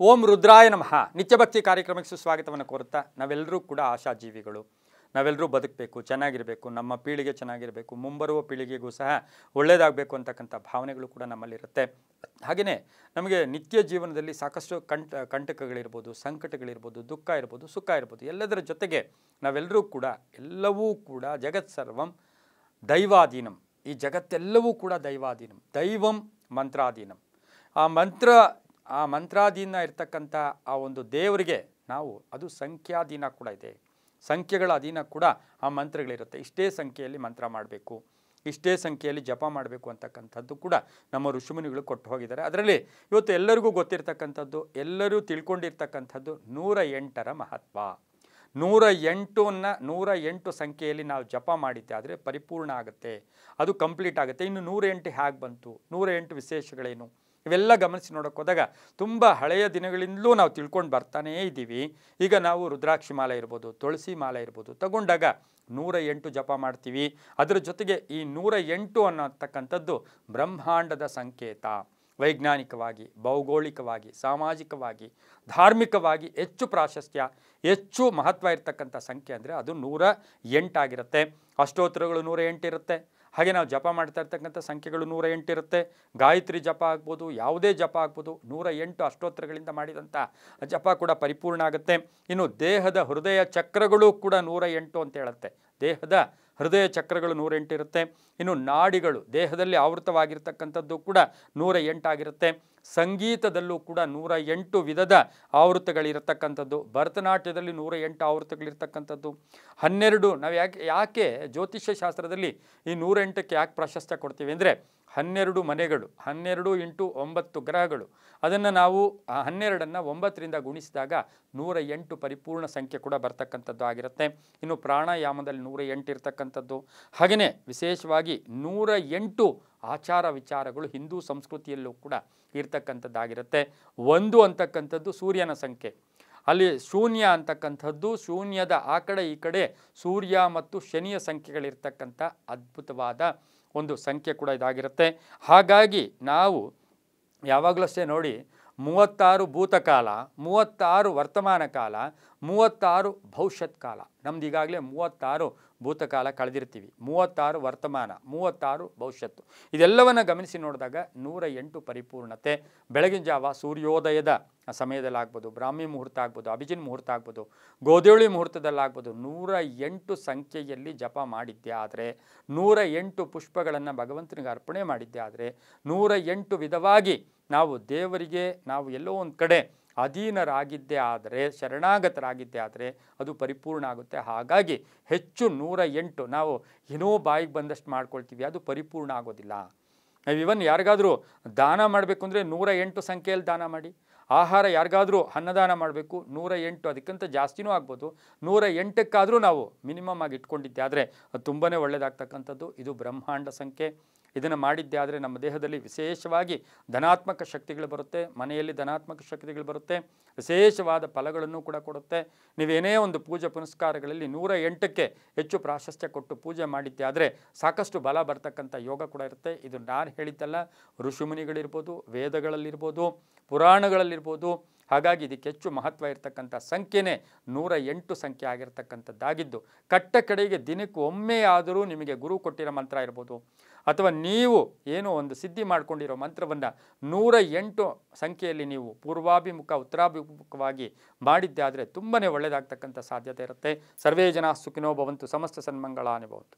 ಓಂ ರುದ್ರಾಯ ನಮಃ. ನಿತ್ಯಭಕ್ತಿ ಕಾರ್ಯಕ್ರಮಕ್ಕೆ ಸುಸ್ವಾಗತವನ್ನು ಕೋರುತ್ತಾ ನಾವೆಲ್ಲರೂ ಕೂಡ ಆಶಾಜೀವಿಗಳು. ನಾವೆಲ್ಲರೂ ಬದುಕಬೇಕು, ಚೆನ್ನಾಗಿರಬೇಕು, ನಮ್ಮ ಪೀಳಿಗೆ ಚೆನ್ನಾಗಿರಬೇಕು, ಮುಂಬರುವ ಪೀಳಿಗೆಗೂ ಸಹ ಒಳ್ಳೆಯದಾಗಬೇಕು ಅಂತಕ್ಕಂಥ ಭಾವನೆಗಳು ಕೂಡ ನಮ್ಮಲ್ಲಿರುತ್ತೆ. ಹಾಗೆಯೇ ನಮಗೆ ನಿತ್ಯ ಜೀವನದಲ್ಲಿ ಸಾಕಷ್ಟು ಕಂಟಕಗಳಿರ್ಬೋದು, ಸಂಕಟಗಳಿರ್ಬೋದು, ದುಃಖ ಇರ್ಬೋದು, ಸುಖ ಇರ್ಬೋದು. ಎಲ್ಲದರ ಜೊತೆಗೆ ನಾವೆಲ್ಲರೂ ಕೂಡ ಎಲ್ಲವೂ ಕೂಡ ಜಗತ್ ಸರ್ವಂ ದೈವಾಧೀನಂ. ಈ ಜಗತ್ತೆಲ್ಲವೂ ಕೂಡ ದೈವಾಧೀನಂ. ದೈವಂ ಮಂತ್ರಾಧೀನಂ. ಆ ಮಂತ್ರಾಧೀನ ಇರ್ತಕ್ಕಂಥ ಆ ಒಂದು ದೇವರಿಗೆ ನಾವು ಅದು ಸಂಖ್ಯಾಧೀನ ಕೂಡ ಇದೆ. ಸಂಖ್ಯೆಗಳ ಅಧೀನ ಕೂಡ ಆ ಮಂತ್ರಗಳಿರುತ್ತೆ. ಇಷ್ಟೇ ಸಂಖ್ಯೆಯಲ್ಲಿ ಮಂತ್ರ ಮಾಡಬೇಕು, ಇಷ್ಟೇ ಸಂಖ್ಯೆಯಲ್ಲಿ ಜಪ ಮಾಡಬೇಕು ಅಂತಕ್ಕಂಥದ್ದು ಕೂಡ ನಮ್ಮ ಋಷಿಮುನಿಗಳು ಕೊಟ್ಟು ಹೋಗಿದ್ದಾರೆ. ಅದರಲ್ಲಿ ಇವತ್ತು ಎಲ್ಲರಿಗೂ ಗೊತ್ತಿರ್ತಕ್ಕಂಥದ್ದು, ಎಲ್ಲರೂ ತಿಳ್ಕೊಂಡಿರ್ತಕ್ಕಂಥದ್ದು 108ರ ಮಹತ್ವ. 108 ಸಂಖ್ಯೆಯಲ್ಲಿ ನಾವು ಜಪ ಮಾಡಿದ್ದೆ ಆದರೆ ಪರಿಪೂರ್ಣ ಆಗುತ್ತೆ, ಅದು ಕಂಪ್ಲೀಟ್ ಆಗುತ್ತೆ. ಇನ್ನು 108 ಹೇಗೆ ಬಂತು, 108 ವಿಶೇಷಗಳೇನು, ಇವೆಲ್ಲ ಗಮನಿಸಿ ನೋಡೋಕೆ ಹೋದಾಗ ತುಂಬ ಹಳೆಯ ದಿನಗಳಿಂದಲೂ ನಾವು ತಿಳ್ಕೊಂಡು ಬರ್ತಾನೇ ಇದ್ದೀವಿ. ಈಗ ನಾವು ರುದ್ರಾಕ್ಷಿ ಮಾಲೆ ಇರ್ಬೋದು, ತುಳಸಿ ಮಾಲೆ ಇರ್ಬೋದು ತಗೊಂಡಾಗ 108 ಜಪ ಮಾಡ್ತೀವಿ. ಅದರ ಜೊತೆಗೆ ಈ 108 ಅನ್ನತಕ್ಕಂಥದ್ದು ಬ್ರಹ್ಮಾಂಡದ ಸಂಕೇತ. ವೈಜ್ಞಾನಿಕವಾಗಿ, ಭೌಗೋಳಿಕವಾಗಿ, ಸಾಮಾಜಿಕವಾಗಿ, ಧಾರ್ಮಿಕವಾಗಿ ಹೆಚ್ಚು ಪ್ರಾಶಸ್ತ್ಯ, ಹೆಚ್ಚು ಮಹತ್ವ ಇರ್ತಕ್ಕಂಥ ಸಂಖ್ಯೆ ಅಂದರೆ ಅದು 108 ಆಗಿರುತ್ತೆ. ಅಷ್ಟೋತ್ತರಗಳು 108 ಇರುತ್ತೆ. ಹಾಗೆ ನಾವು ಜಪ ಮಾಡ್ತಾ ಇರ್ತಕ್ಕಂಥ ಸಂಖ್ಯೆಗಳು 108 ಇರುತ್ತೆ. ಗಾಯತ್ರಿ ಜಪ ಆಗ್ಬೋದು, ಯಾವುದೇ ಜಪ ಆಗ್ಬೋದು, 108 ಅಷ್ಟೋತ್ತರಗಳಿಂದ ಮಾಡಿದಂಥ ಜಪ ಕೂಡ ಪರಿಪೂರ್ಣ ಆಗುತ್ತೆ. ಇನ್ನು ದೇಹದ ಹೃದಯ ಚಕ್ರಗಳು ಕೂಡ 108 ಅಂತ ಹೇಳುತ್ತೆ. ದೇಹದ ಹೃದಯ ಚಕ್ರಗಳು 108 ಇರುತ್ತೆ. ಇನ್ನು ನಾಡಿಗಳು ದೇಹದಲ್ಲಿ ಆವೃತವಾಗಿರ್ತಕ್ಕಂಥದ್ದು ಕೂಡ 108 ಆಗಿರುತ್ತೆ. ಸಂಗೀತದಲ್ಲೂ ಕೂಡ 108 ವಿಧದ ಆವೃತ್ತಗಳಿರತಕ್ಕಂಥದ್ದು. ಭರತನಾಟ್ಯದಲ್ಲಿ 108 ಆವೃತ್ತಗಳಿರ್ತಕ್ಕಂಥದ್ದು. 12 ನಾವು ಯಾಕೆ ಜ್ಯೋತಿಷ್ಯ ಶಾಸ್ತ್ರದಲ್ಲಿ ಈ 108ಕ್ಕೆ ಯಾಕೆ ಪ್ರಾಶಸ್ತ್ಯ ಕೊಡ್ತೀವಿ ಅಂದರೆ 12 ಮನೆಗಳು, 12 × 9 ಗ್ರಹಗಳು, ಅದನ್ನು ನಾವು 12ಅನ್ನು 9ರಿಂದ ಗುಣಿಸಿದಾಗ 108 ಪರಿಪೂರ್ಣ ಸಂಖ್ಯೆ ಕೂಡ ಬರ್ತಕ್ಕಂಥದ್ದು ಆಗಿರುತ್ತೆ. ಇನ್ನು ಪ್ರಾಣಾಯಾಮದಲ್ಲಿ 108 ಇರ್ತಕ್ಕಂಥದ್ದು. ಹಾಗೆಯೇ ವಿಶೇಷವಾಗಿ 108 ಆಚಾರ ವಿಚಾರಗಳು ಹಿಂದೂ ಸಂಸ್ಕೃತಿಯಲ್ಲೂ ಕೂಡ ಇರ್ತಕ್ಕಂಥದ್ದಾಗಿರುತ್ತೆ. 1 ಅಂತಕ್ಕಂಥದ್ದು ಸೂರ್ಯನ ಸಂಖ್ಯೆ. ಅಲ್ಲಿ ಶೂನ್ಯ ಅಂತಕ್ಕಂಥದ್ದು ಶೂನ್ಯದ ಆ ಕಡೆ ಈ ಕಡೆ ಸೂರ್ಯ ಮತ್ತು ಶನಿಯ ಸಂಖ್ಯೆಗಳಿರ್ತಕ್ಕಂಥ ಅದ್ಭುತವಾದ ಒಂದು ಸಂಖ್ಯೆ ಕೂಡ ಇದಾಗಿರುತ್ತೆ. ಹಾಗಾಗಿ ನಾವು ಯಾವಾಗಲೂ ಅಷ್ಟೇ ನೋಡಿ, 36 ಭೂತಕಾಲ, 36 ವರ್ತಮಾನ ಕಾಲ, 36 ಭವಿಷ್ಯತ್ ಕಾಲ. ನಮ್ದು ಈಗಾಗಲೇ 36 ಭೂತಕಾಲ ಕಳೆದಿರ್ತೀವಿ, 36 ವರ್ತಮಾನ, 36 ಭವಿಷ್ಯತ್ತು. ಇದೆಲ್ಲವನ್ನು ಗಮನಿಸಿ ನೋಡಿದಾಗ 108 ಪರಿಪೂರ್ಣತೆ. ಬೆಳಗಿನ ಜಾವ ಸೂರ್ಯೋದಯದ ಸಮಯದಲ್ಲಾಗ್ಬೋದು, ಬ್ರಾಹ್ಮಿ ಮುಹೂರ್ತ ಆಗ್ಬೋದು, ಅಭಿಜಿನ್ ಮುಹೂರ್ತ ಆಗ್ಬೋದು, ಗೋಧೂಳಿ ಮುಹೂರ್ತದಲ್ಲಾಗ್ಬೋದು, 108 ಸಂಖ್ಯೆಯಲ್ಲಿ ಜಪ ಮಾಡಿದ್ದೆ ಆದರೆ, 108 ಪುಷ್ಪಗಳನ್ನು ಭಗವಂತನಿಗೆ ಅರ್ಪಣೆ ಮಾಡಿದ್ದೆ ಆದರೆ, 108 ವಿಧವಾಗಿ ನಾವು ದೇವರಿಗೆ ನಾವು ಎಲ್ಲೋ ಒಂದು ಕಡೆ ಅಧೀನರಾಗಿದ್ದೇ ಆದರೆ, ಶರಣಾಗತರಾಗಿದ್ದೇ ಆದರೆ ಅದು ಪರಿಪೂರ್ಣ ಆಗುತ್ತೆ. ಹಾಗಾಗಿ ಹೆಚ್ಚು 108 ನಾವು ಏನೋ ಬಾಯಿಗೆ ಬಂದಷ್ಟು ಮಾಡ್ಕೊಳ್ತೀವಿ, ಅದು ಪರಿಪೂರ್ಣ ಆಗೋದಿಲ್ಲ. ನಾವು ಇವನ್ ಯಾರಿಗಾದರೂ ದಾನ ಮಾಡಬೇಕು ಅಂದರೆ 108 ಸಂಖ್ಯೆಯಲ್ಲಿ ದಾನ ಮಾಡಿ. ಆಹಾರ ಯಾರಿಗಾದರೂ ಅನ್ನದಾನ ಮಾಡಬೇಕು 108, ಅದಕ್ಕಿಂತ ಜಾಸ್ತಿನೂ ಆಗ್ಬೋದು, 108ಕ್ಕಾದರೂ ನಾವು ಮಿನಿಮಮ್ ಆಗಿ ಇಟ್ಕೊಂಡಿದ್ದೆ ಆದರೆ ಅದು ತುಂಬಾ ಒಳ್ಳೆಯದಾಗ್ತಕ್ಕಂಥದ್ದು. ಇದು ಬ್ರಹ್ಮಾಂಡ ಸಂಖ್ಯೆ. ಇದನ್ನು ಮಾಡಿದ್ದೆ ಆದರೆ ನಮ್ಮ ದೇಹದಲ್ಲಿ ವಿಶೇಷವಾಗಿ ಧನಾತ್ಮಕ ಶಕ್ತಿಗಳು ಬರುತ್ತೆ, ಮನೆಯಲ್ಲಿ ಧನಾತ್ಮಕ ಶಕ್ತಿಗಳು ಬರುತ್ತೆ, ವಿಶೇಷವಾದ ಫಲಗಳನ್ನು ಕೂಡ ಕೊಡುತ್ತೆ. ನೀವೇನೇ ಒಂದು ಪೂಜೆ ಪುನಸ್ಕಾರಗಳಲ್ಲಿ 108ಕ್ಕೆ ಹೆಚ್ಚು ಪ್ರಾಶಸ್ತ್ಯ ಕೊಟ್ಟು ಪೂಜೆ ಮಾಡಿದ್ದೆ ಆದರೆ ಸಾಕಷ್ಟು ಬಲ ಬರ್ತಕ್ಕಂಥ ಯೋಗ ಕೂಡ ಇರುತ್ತೆ. ಇದು ನಾನು ಹೇಳಿದ್ದಲ್ಲ, ಋಷಿಮುನಿಗಳಿರ್ಬೋದು, ವೇದಗಳಲ್ಲಿರ್ಬೋದು, ಪುರಾಣಗಳಲ್ಲಿರ್ಬೋದು. ಹಾಗಾಗಿ ಇದಕ್ಕೆ ಹೆಚ್ಚು ಮಹತ್ವ ಇರತಕ್ಕಂಥ ಸಂಖ್ಯೆನೇ 108 ಸಂಖ್ಯೆ ಆಗಿರ್ತಕ್ಕಂಥದ್ದಾಗಿದ್ದು, ಕಟ್ಟ ಕಡೆಗೆ ದಿನಕ್ಕೆ ಒಮ್ಮೆ ಆದರೂ ನಿಮಗೆ ಗುರು ಕೊಟ್ಟಿರೋ ಮಂತ್ರ ಇರ್ಬೋದು, ಅಥವಾ ನೀವು ಏನೋ ಒಂದು ಸಿದ್ಧಿ ಮಾಡ್ಕೊಂಡಿರೋ ಮಂತ್ರವನ್ನು 108 ಸಂಖ್ಯೆಯಲ್ಲಿ ನೀವು ಪೂರ್ವಾಭಿಮುಖ ಉತ್ತರಾಭಿಮುಖವಾಗಿ ಮಾಡಿದ್ದೆ ಆದರೆ ತುಂಬಾ ಒಳ್ಳೆಯದಾಗ್ತಕ್ಕಂಥ ಸಾಧ್ಯತೆ ಇರುತ್ತೆ. ಸರ್ವೇ ಜನ ಸುಖಿನೋ ಭವಂತು, ಸಮಸ್ತ ಸನ್ಮಂಗಳಾನಿ ಭವಂತು.